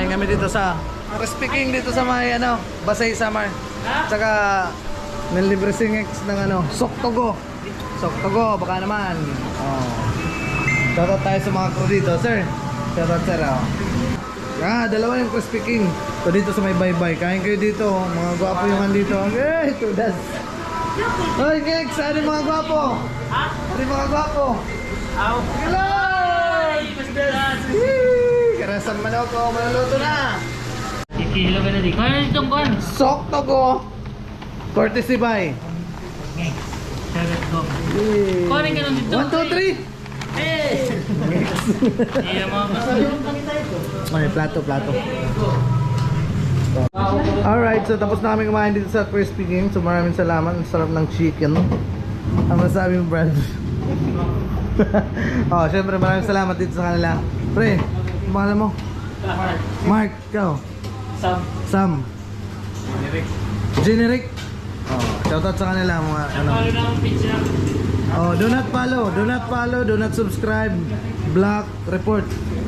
Kain kami dito sa Crispy King dito sa may ano, Basay Samar. Tsaka nilibre singix ng ano, Soktogo. Soktogo, baka naman. Oh. Shoutout tayo sa mga crew dito, sir. Shoutout sir. Oh. Dalawa yung Crispy King. So dito sa may baybay. Kain kayo dito. Mga gwapo yung andito. Eh, tudas. Hoy, Gex, ano yung mga gwapo? Ha? Ano yung mga gwapo? Aw. Hello! Karasang manok ko, maluluto na. Kikilo ka na di. Kaya na itong kuhan. Soktogo. Courtesy by. Let's go. Kuhanin ka lang dito. 1, 2, 3. Eh! Iya mga masayon. Ay, plato. Alright, so tapos na kami kumain dito sa Crispy King. So maraming salamat. Ang sarap ng chicken. Ang masabi mo, Brad. Oh, syempre maraming salamat dito sa kanila. Pre, ang pangalan mo? Mark, ikaw? Sam. Generic. Oh, shoutout sa kanila mga ano. Napalo na akong pizza. Oh, do not follow, do not subscribe, block, report.